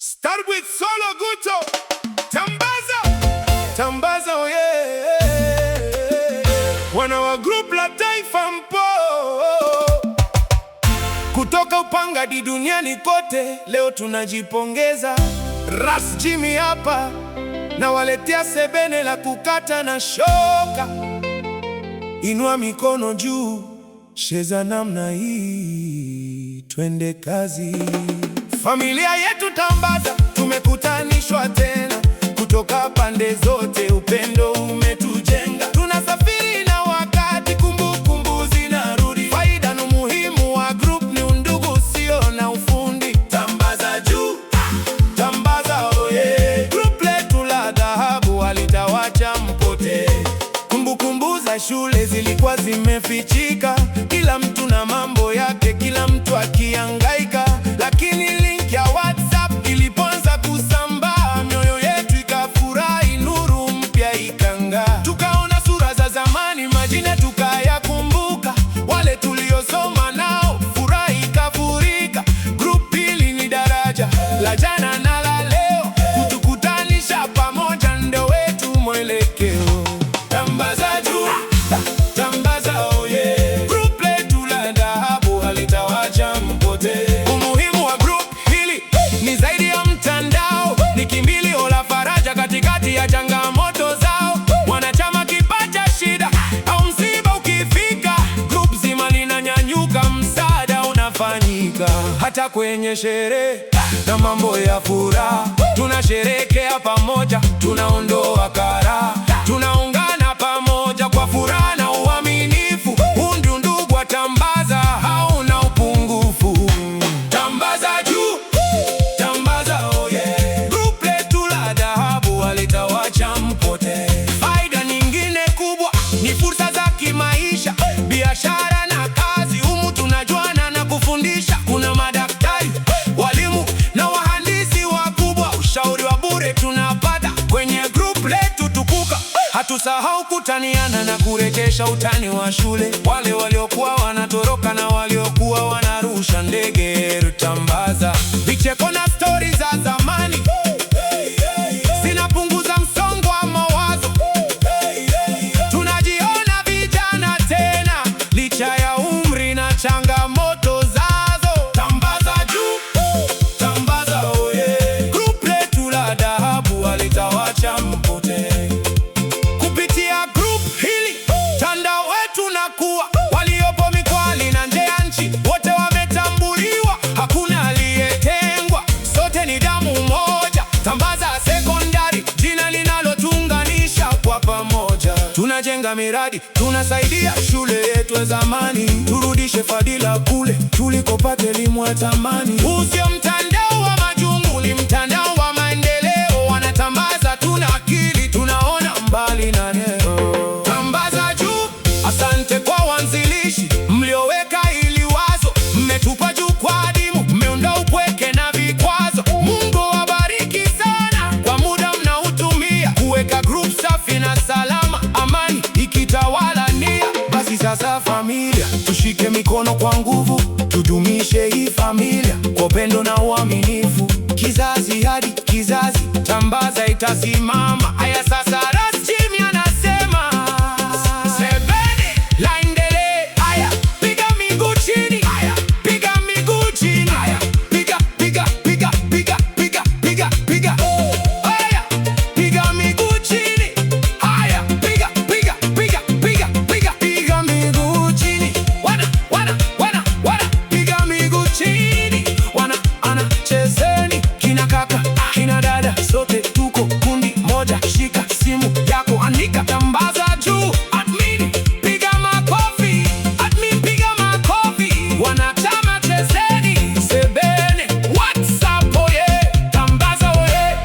Start with Solo Guto. Tambaza, Tambaza, oh yeah. Wana wa group la Taifa mpo, kutoka Upanga hadi duniani kote, leo tunajipongeza. Ras Jimmy hapa, na waletea sebene la kukata na shoka. Inua mikono juu, cheza namna hii, twende kazi. Familia yetu Tambaza, tumekutanishwa tena, kutoka pande zote, upendo umetujenga. Tunasafiri na wakati, kumbukumbu zinarudi. Faida na umuhimu wa group ni undugu, sio na ufundi. Tambaza juu, Tambaza oye. Group letu la dhahabu halitawacha mpotee. Kumbukumbu za shule zilikuwa zimefichika, kila mtu na mambo yake, kila mtu akihangaika. Lakini link ya WhatsApp ilipoanza kusambaa, mioyo yetu ikafurahi, nuru mpya ikang'aa. Tukaona sura za zamani, majina tukayakumbuka, wale tuliosoma nao, furaha ikafurika. Group hili ni daraja la jana na la leo, kutukutanisha pamoja ndio wetu mwelekeo. Tambaza juu, Tambaza oh yeah. Group letu la dhahabu halitawacha mpotee. Umuhimu wa group hili ni zaidi ya mtandao, ni kimbilio la faraja katikati ya changamoto zao. Wanachama kipata shida au msiba ukifika, group zima linanyanyuka, msaada unafanyika. Hata kwenye sherehe na mambo ya furaha, tunasherehekea pamoja, tunaondoa karaha, tunaungana pamoja kwa furaha na uaminifu. Huu ndio undugu wa Tambaza, hauna upungufu. Tambaza juu, Tambaza oh yeah. Group letu la dhahabu halitawacha mpotee. Faida nyingine kubwa ni fursa za kimaisha, biashara na kazi. Humu tunajuana na kufundisha, kuna madaktari, walimu na wahandisi wakubwa. Ushauri wa bure tunapata kwenye group letu tukuka. Hatusahau kutaniana na kurejesha utani wa shule, wale waliokuwa wanatoroka na waliokuwa wanarusha ndege. Tambaza, vicheko na stori za zamani zinapunguza msongo wa mawazo. Tunajiona vijana tena, licha ya umri na changamoto zazo. Tambaza juu, Tambaza oh yeah. Group letu la dhahabu halitawacha mpotee. Kupitia group hili, mtandao wetu unakuwa, waliopo mikoani na nje ya nchi, wote wametambuliwa, hakuna aliyetengwa, sote ni damu moja. Tambaza Sekondari, jina linalotuunganisha kwa pamoja. Tunajenga miradi, tunasaidia shule yetu ya zamani, turudishe fadhila kule tulikopata elimu ya thamani. Huu sio mtandao wa majungu, ni mtandao wa maendeleo. Wanatambaza tuna akili, tunaona mbali na leo. Tambaza juu, asante kwa wanzilishi mlioweka hili wazo, mmetupa jukwaa adimu, mmeondoa upweke na vikwazo. Mungu awabariki sana kwa muda mnaotumia kuweka group safi na salama, amani ikitawala nia. Basi sasa familia, tushike mikono kwa nguvu, tudumishe hii familia kwa upendo na uaminifu, kizazi hadi kizazi. Tambaza itasimama. Aya sasa Ras Jimmy anasema sebene laendelee. Aya, piga miguu chini. Aya, piga miguu chini. Aya, piga, piga, piga, piga, piga, piga, piga. Aya, piga miguu chini. Aya, piga, piga, piga, piga, piga, piga miguu chini. Wana, piga miguu chini. Chezeni kina kaka, kina dada, sote tuko kundi moja. Shika simu yako, andika Tambaza juu. Admin piga makofi, admin piga makofi. Wanachama chezeni sebene, WhatsApp oye, Tambaza oye.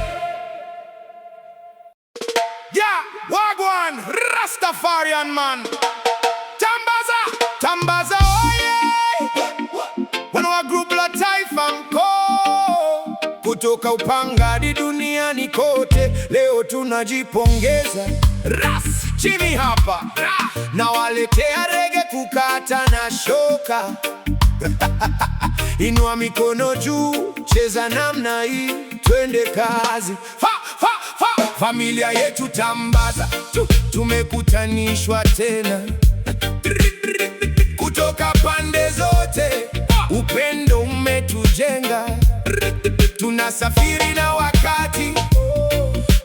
Yeah, wagwan Rastafarian man. Tambaza, Tambaza oye. Wana wa group la Taifa mko, kutoka Upanga hadi duniani kote, leo tunajipongeza. Ras Jimmy hapa, na waletea rege kukata na shoka. Inua mikono juu, cheza namna hii, twende kazi. Familia yetu Tambaza, tumekutanishwa tena kutoka pande zote. Upendo umetujenga, tunasafiri na wakati,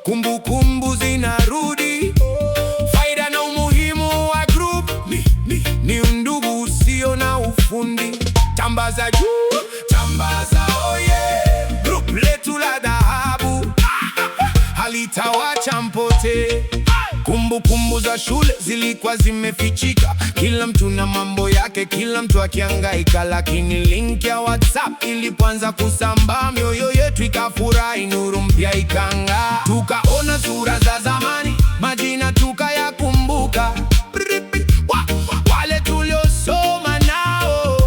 kumbukumbu zinarudi. Faida na umuhimu wa group ni undugu usio na ufundi. Tambaza juu, Tambaza oye, group letu la dhahabu halitawacha mpote. Kumbukumbu za shule zilikuwa zimefichika, kila mtu na mambo yake, kila mtu akihangaika. Lakini link ya WhatsApp ilipoanza kusambaa, mioyo yetu ikafurahi, nuru mpya ikang'aa. Tukaona sura za zamani, majina tukayakumbuka, wale tuliosoma nao,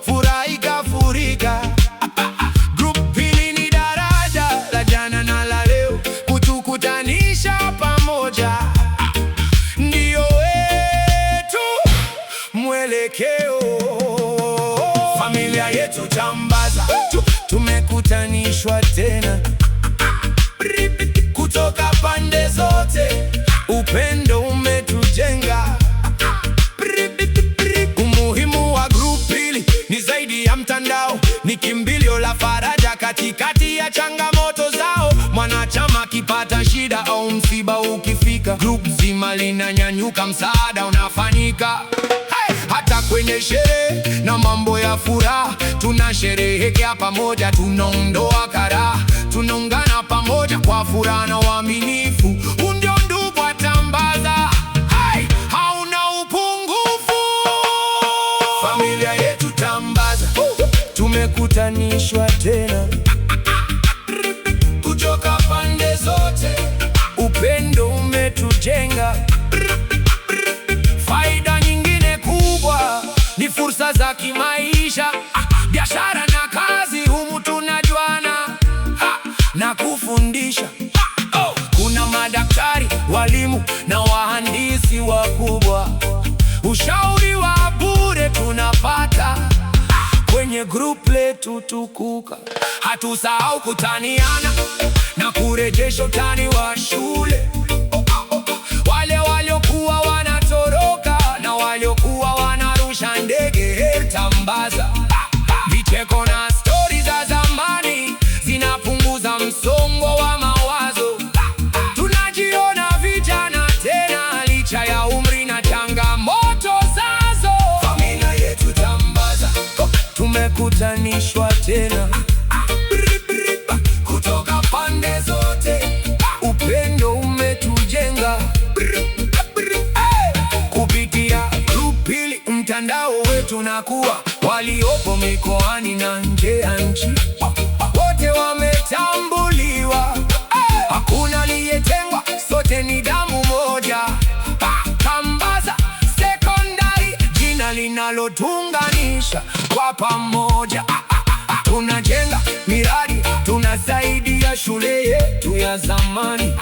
furaha ikafurika. Group hili ni daraja la jana na la leo, kutukutanisha pamoja ndio wetu mwelekeo. Familia yetu Tambaza, tumekutanishwa tena kutoka pande zote. Upendo umetujenga. Umuhimu wa group hili ni zaidi ya mtandao, ni kimbilio la faraja katikati ya changamoto zao. Mwanachama akipata shida au msiba ukifika, group zima linanyanyuka, msaada unafanyika. Hata kwenye sherehe na mambo ya furaha, tunasherehekea pamoja, tunaondoa karaha, tunaungana pamoja kwa furaha na uaminifu. Huu ndio ndugu wa Tambaza, hauna upungufu. Familia yetu Tambaza, tumekutanishwa tena kutoka pande zote. Upendo umetujenga. Faida nyingine kubwa ni fursa za kimaisha, biashara na kazi. Humu tunajuana na kufundisha. Kuna madaktari, walimu na wahandisi wakubwa. Ushauri wa bure tunapata kwenye group letu tukuka. Hatusahau kutaniana na kurejesha utani wa shule. Wale waliokuwa wanatoroka na waliokuwa wanarusha ndege Tambaza. Vicheko na stori za zamani zinapunguza msongo wa mawazo. Tunajiona vijana tena licha ya umri na changamoto zazo. Familia yetu Tambaza, tumekutanishwa tena kutoka pande zote. Upendo umetujenga. Kupitia group hili mtandao wetu nakuwa, waliopo mikoani na nje ya nchi wote wametambuliwa. Hakuna aliyetengwa, sote ni damu moja. Tambaza Sekondari, jina linalotunganisha kwa pamoja. Tunajenga miradi, tunasaidia shule yetu ya zamani.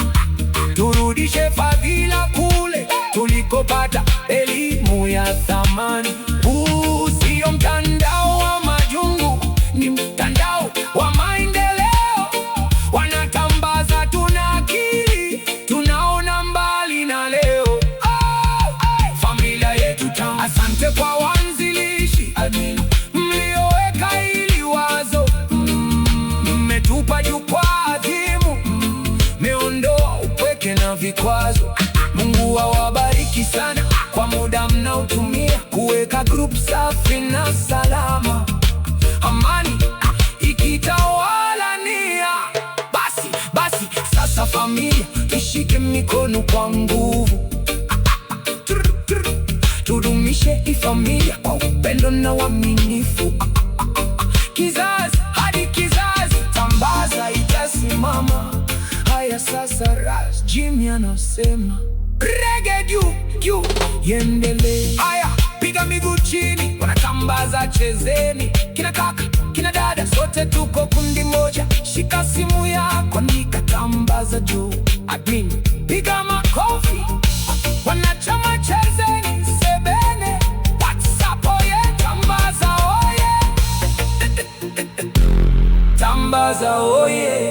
Turudishe fadhila kule tulikopata elimu ya thamani. Huu sio mtandao wa majungu, ni mtandao wa maendeleo. Wanatambaza tuna akili, tunaona mbali na leo. Familia yetu Tambaza, asante kwa wanzilishi mlioweka hili wazo. Mmetupa jukwaa adhimu, meondoa upweke na vikwazo. Mungu awabariki sana kwa muda mnaotumia kuweka group safi na salama. Amani ikitawala nia, basi sasa familia ishike mikono kwa nguvu. Tudumishe ifamilia kwa upendo na uaminifu. Kizazi hadi kizazi, Tambaza itasimama. Haya sasa, Ras Jimmy anasema reggae juu iendelee. Haya, piga miguu chini, Wanatambaza chezeni. Kina kaka, kina dada, sote tuko kundi moja. Shika simu yako, andika Tambaza juu. Admin, piga makofi. Wanachama chezeni sebene. WhatsApp oye, Tambaza oye. Tambaza oye.